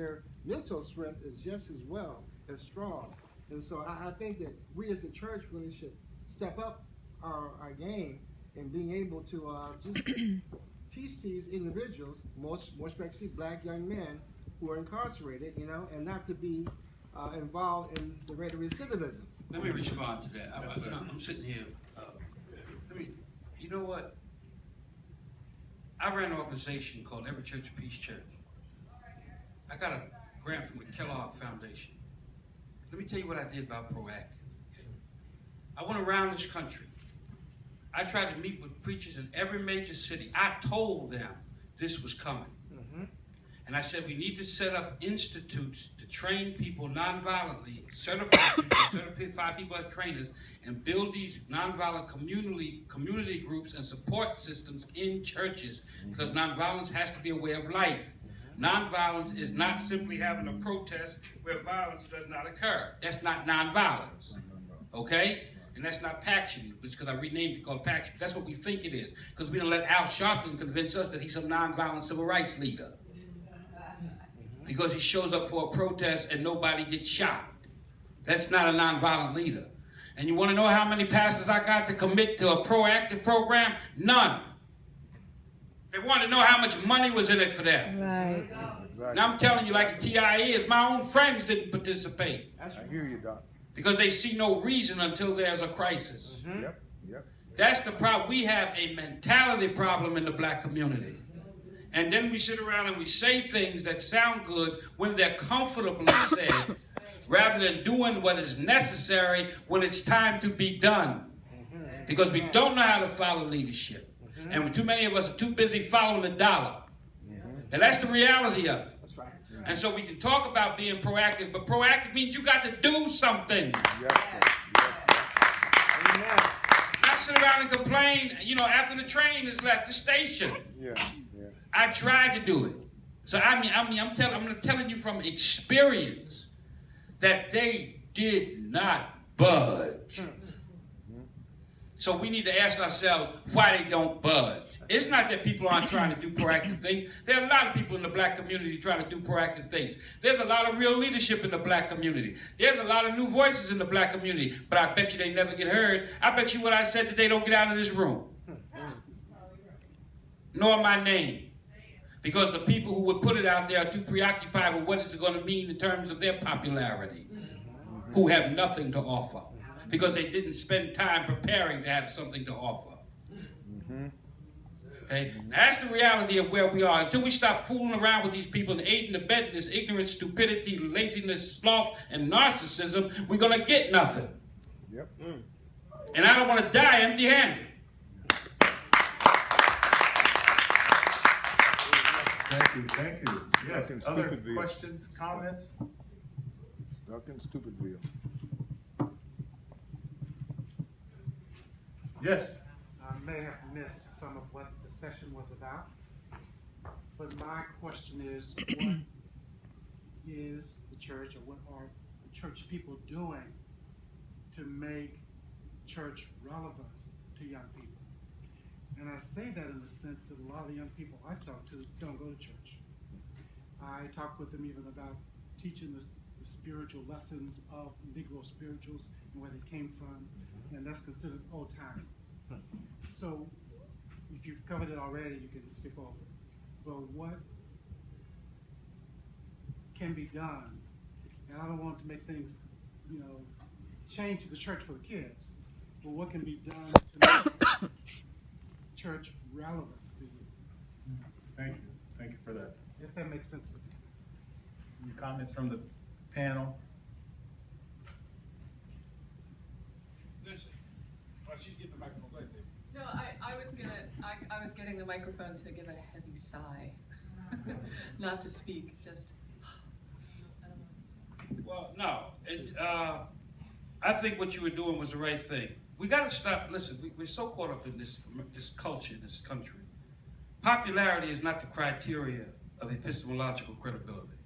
their mental strength is just as well as strong. And so I think that we as a church really should step up our game in being able to just teach these individuals, more especially black young men who are incarcerated, and not to be involved in the rate of recidivism. Let me respond to that. I'm sitting here. You know what? I ran an organization called Every Church of Peace Church. I got a grant from the Kellogg Foundation. Let me tell you what I did about Proactive. I went around this country. I tried to meet with preachers in every major city. I told them this was coming. And I said we need to set up institutes to train people nonviolently, certify people as trainers, and build these nonviolent community groups and support systems in churches, because nonviolence has to be a way of life. Nonviolence is not simply having a protest where violence does not occur. That's not nonviolence, okay? And that's not Paction, because I renamed it called Paction. That's what we think it is, because we don't let Al Sharpton convince us that he's some nonviolent civil rights leader. Because he shows up for a protest and nobody gets shot. That's not a nonviolent leader. And you want to know how many pastors I got to commit to a proactive program? None. They want to know how much money was in it for them. Right. Now I'm telling you, like a TIE is, my own friends didn't participate. I hear you, Doc. Because they see no reason until there's a crisis. Yep. That's the problem. We have a mentality problem in the black community. And then we sit around and we say things that sound good when they're comfortably said, rather than doing what is necessary when it's time to be done. Because we don't know how to follow leadership. And too many of us are too busy following the dollar. And that's the reality of it. That's right. And so we can talk about being proactive, but proactive means you got to do something. Not sit around and complain, after the train has left the station. I tried to do it. So I'm telling you from experience that they did not budge. So we need to ask ourselves why they don't budge. It's not that people aren't trying to do proactive things. There are a lot of people in the black community trying to do proactive things. There's a lot of real leadership in the black community. There's a lot of new voices in the black community, but I bet you they never get heard. I bet you what I said today don't get out of this room. Nor my name. Because the people who would put it out there are too preoccupied with what it's going to mean in terms of their popularity, who have nothing to offer, because they didn't spend time preparing to have something to offer. Okay? Now, that's the reality of where we are. Until we stop fooling around with these people and aiding and abetting this ignorance, stupidity, laziness, sloth, and narcissism, we're going to get nothing. And I don't want to die empty-handed. Thank you. Yes. Stuck in Other Stupidville. questions, comments? Stuck in Stupidville. Yes. I may have missed some of what the session was about, but my question is, what is the church, or what are the church people doing to make church relevant to young people? And I say that in the sense that a lot of the young people I talk to don't go to church. I talk with them even about teaching the spiritual lessons of Negro spirituals and where they came from, and that's considered old time. So if you've covered it already, you can skip over it. But what can be done, and I don't want to make things, change to the church for the kids, but what can be done to make church relevant to you? Thank you. Thank you for that. If that makes sense to me. Any comments from the panel? Listen, while she's getting the microphone, go ahead, baby. No, I was getting the microphone to give a heavy sigh, not to speak, just. I don't know. Well, no. I think what you were doing was the right thing. We got to stop. Listen, we're so caught up in this culture, in this country. Popularity is not the criteria of epistemological credibility.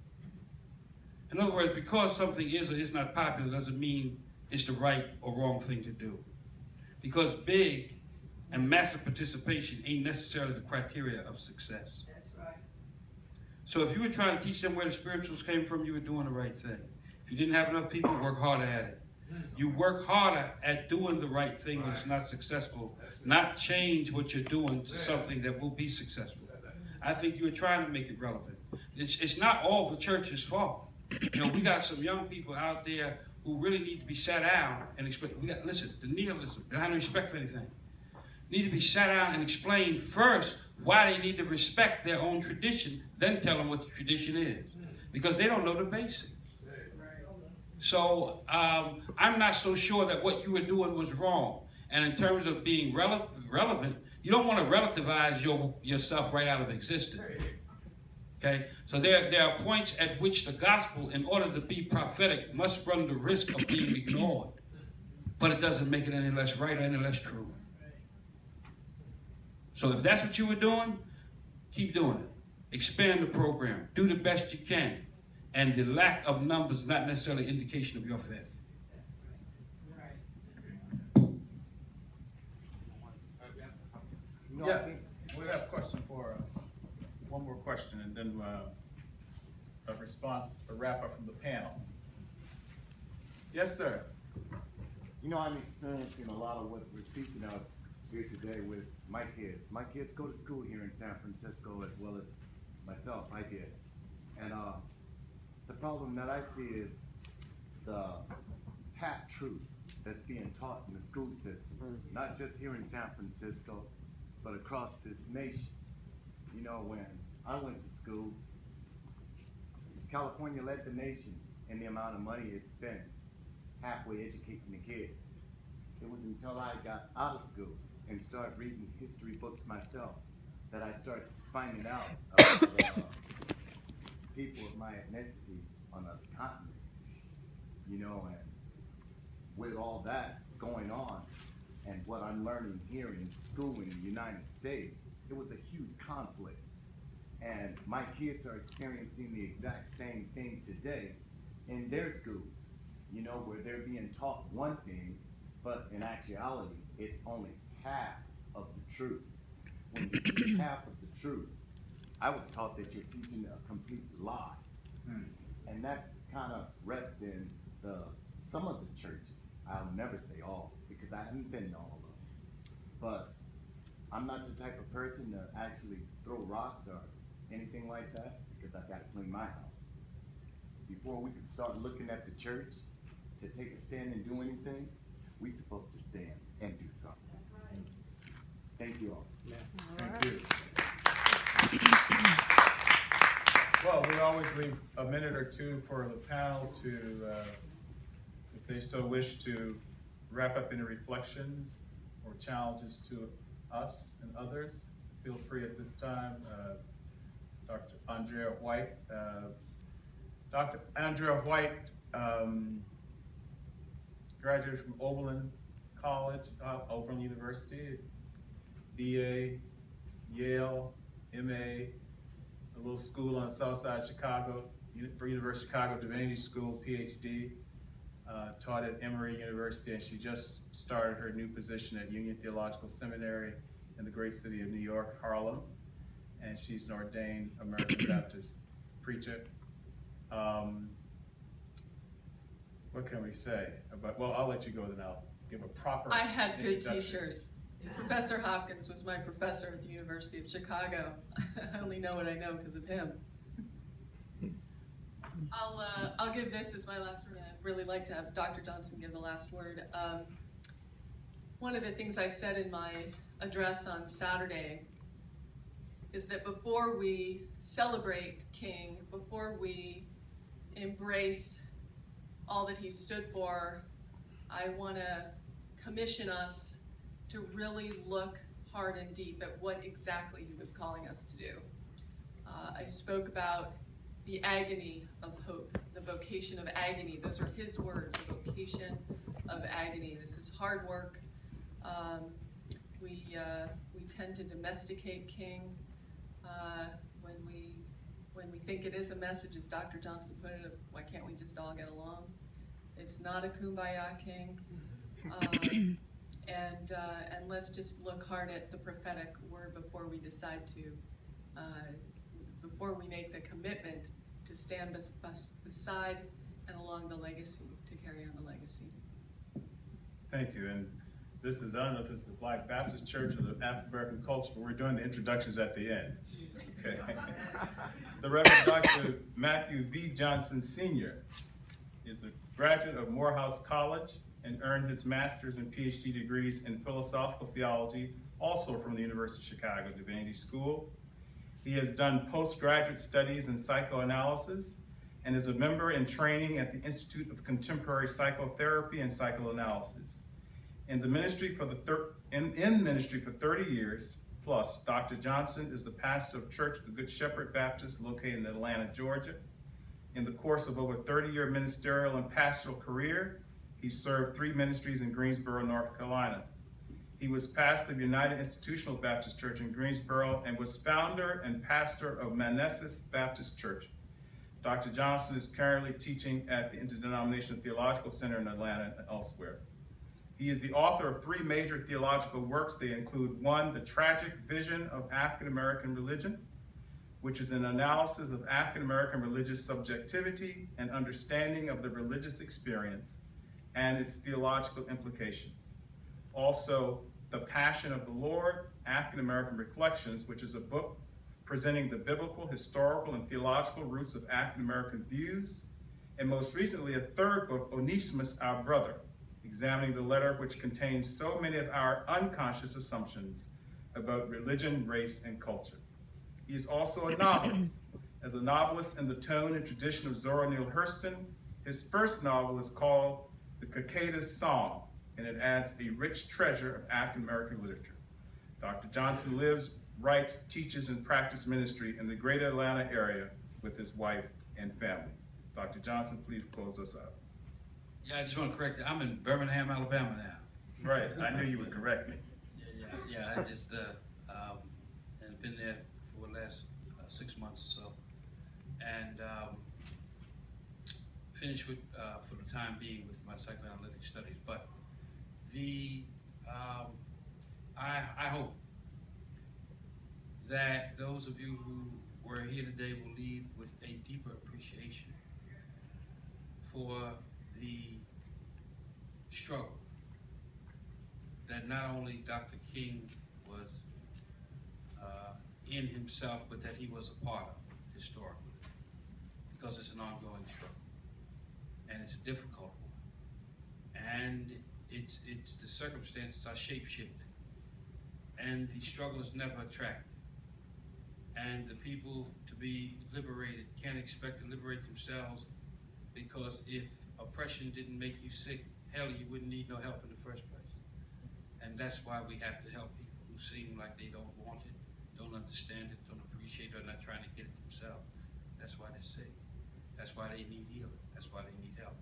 In other words, because something is or is not popular doesn't mean it's the right or wrong thing to do. Because big and massive participation ain't necessarily the criteria of success. That's right. So if you were trying to teach them where the spirituals came from, you were doing the right thing. If you didn't have enough people, work harder at it. You work harder at doing the right thing when it's not successful, not change what you're doing to something that will be successful. I think you're trying to make it relevant. It's not all the church's fault. You know, we got some young people out there who really need to be sat down and explain. Listen, the nihilism, they don't have no respect for anything. Need to be sat down and explain first why they need to respect their own tradition, then tell them what the tradition is. Because they don't know the basics. So I'm not so sure that what you were doing was wrong. And in terms of being relevant, you don't want to relativize yourself right out of existence. Okay? So there are points at which the gospel, in order to be prophetic, must run the risk of being ignored. But it doesn't make it any less right or any less true. So if that's what you were doing, keep doing it. Expand the program. Do the best you can. And the lack of numbers is not necessarily an indication of your failure. No, Yeah, I think we have a question for, one more question, and then a response, a wrap-up from the panel. Yes, sir. You know, I'm experiencing a lot of what we're speaking of here today with my kids. My kids go to school here in San Francisco as well as myself, I did. And the problem that I see is the half truth that's being taught in the school system, not just here in San Francisco, but across this nation. You know, when I went to school, California led the nation in the amount of money it spent halfway educating the kids. It was until I got out of school and started reading history books myself that I started finding out about people of my ethnicity on other continents. You know, and with all that going on and what I'm learning here in school in the United States, it was a huge conflict. And my kids are experiencing the exact same thing today in their schools, you know, where they're being taught one thing, but in actuality, it's only half of the truth. When you teach half of the truth, I was taught that you're teaching a complete lie. And that kind of rests in some of the churches. I'll never say all, because I haven't been to all of them. But I'm not the type of person to actually throw rocks or anything like that, because I've got to clean my house. Before we can start looking at the church to take a stand and do anything, we're supposed to stand and do something. Thank you all. Thank you. Well, we always leave a minute or two for the panel to, if they so wish, to wrap up any reflections or challenges to us and others. Feel free at this time. Dr. Andrea White. Dr. Andrea White graduated from Oberlin College, Oberlin University, BA, Yale, MA, a little school on the south side of Chicago, University of Chicago Divinity School, PhD, taught at Emory University, and she just started her new position at Union Theological Seminary in the great city of New York, Harlem, and she's an ordained American Baptist preacher. What can we say about, well, I'll let you go, then I'll give a proper I had good introduction. teachers. Professor Hopkins was my professor at the University of Chicago. I only know what I know because of him. I'll give this as my last word. I'd really like to have Dr. Johnson give the last word. One of the things I said in my address on Saturday is that before we celebrate King, before we embrace all that he stood for, I want to commission us to really look hard and deep at what exactly he was calling us to do. I spoke about the agony of hope, the vocation of agony. Those are his words, the vocation of agony. This is hard work. We tend to domesticate King when we think it is a message, as Dr. Johnson put it, why can't we just all get along? It's not a kumbaya King. And let's just look hard at the prophetic word before we decide to before we make the commitment to stand beside and along the legacy, to carry on the legacy. Thank you, and this is, I don't know if it's the Black Baptist Church or the African American culture, but we're doing the introductions at the end. Okay. The Reverend Dr. Matthew V. Johnson Sr. is a graduate of Morehouse College and earned his master's and PhD degrees in philosophical theology, also from the University of Chicago Divinity School. He has done postgraduate studies in psychoanalysis and is a member in training at the Institute of Contemporary Psychotherapy and Psychoanalysis. In the ministry for in ministry for 30 years plus, Dr. Johnson is the pastor of Church of the Good Shepherd Baptist located in Atlanta, Georgia. In the course of over 30-year ministerial and pastoral career, he served 3 ministries in Greensboro, North Carolina. He was pastor of United Institutional Baptist Church in Greensboro and was founder and pastor of Manassas Baptist Church. Dr. Johnson is currently teaching at the Interdenominational Theological Center in Atlanta and elsewhere. He is the author of 3 major theological works. They include 1, The Tragic Vision of African American Religion, which is an analysis of African American religious subjectivity and understanding of the religious experience and its theological implications. Also, The Passion of the Lord, African American Reflections, which is a book presenting the biblical, historical, and theological roots of African American views. And most recently, a 3rd book, Onesimus, Our Brother, examining the letter which contains so many of our unconscious assumptions about religion, race, and culture. He is also a novelist. As a novelist in the tone and tradition of Zora Neale Hurston, his first novel is called The Cicada's Song, and it adds a rich treasure of African American literature. Dr. Johnson lives, writes, teaches, and practices ministry in the greater Atlanta area with his wife and family. Dr. Johnson, please close us out. Yeah, I just want to correct you. I'm in Birmingham, Alabama now. Right, I knew you would correct me. Yeah, I just, and been there for the last 6 months or so. And finished with, for the time being, with my psychoanalytic studies. But I hope that those of you who were here today will leave with a deeper appreciation for the struggle that not only Dr. King was in himself, but that he was a part of historically, because it's an ongoing struggle, and it's a difficult one, and it's the circumstances are shape-shifting, and the struggle is never attractive, and the people to be liberated can't expect to liberate themselves, because if oppression didn't make you sick, hell, you wouldn't need no help in the first place. And that's why we have to help people who seem like they don't want it, don't understand it, don't appreciate it, or not trying to get it themselves. That's why they're sick. That's why they need healing. That's why they need help.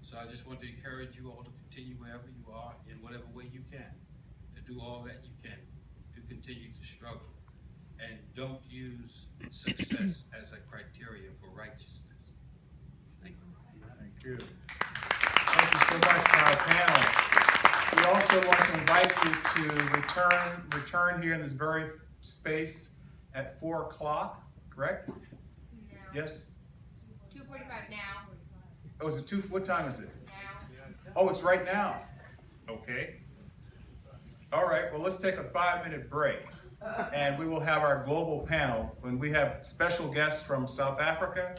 So I just want to encourage you all to continue wherever you are, in whatever way you can, to do all that you can to continue to struggle. And don't use success as a criteria for righteousness. Thank you. Thank you. Thank you so much to our panel. We also want to invite you to return here in this very space at 4 o'clock, correct? No. Yes? 2:45 now. Oh, is it 2? What time is it? Now. Oh, it's right now. Okay. All right, well, let's take a 5-minute break. And we will have our global panel when we have special guests from South Africa.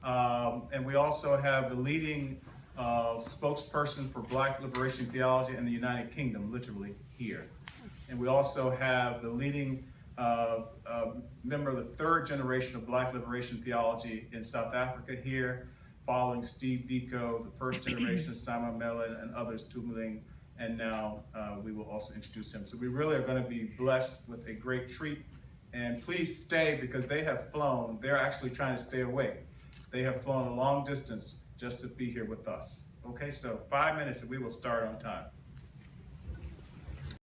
And we also have the leading spokesperson for Black Liberation Theology in the United Kingdom, literally here. And we also have the leading member of the 3rd generation of Black Liberation Theology in South Africa here, following Steve Biko, the 1st generation, Simon Mellon, and others, Tumeling, and now we will also introduce him. So we really are going to be blessed with a great treat. And please stay, because they have flown. They're actually trying to stay awake. They have flown a long distance just to be here with us. Okay, so 5 minutes and we will start on time.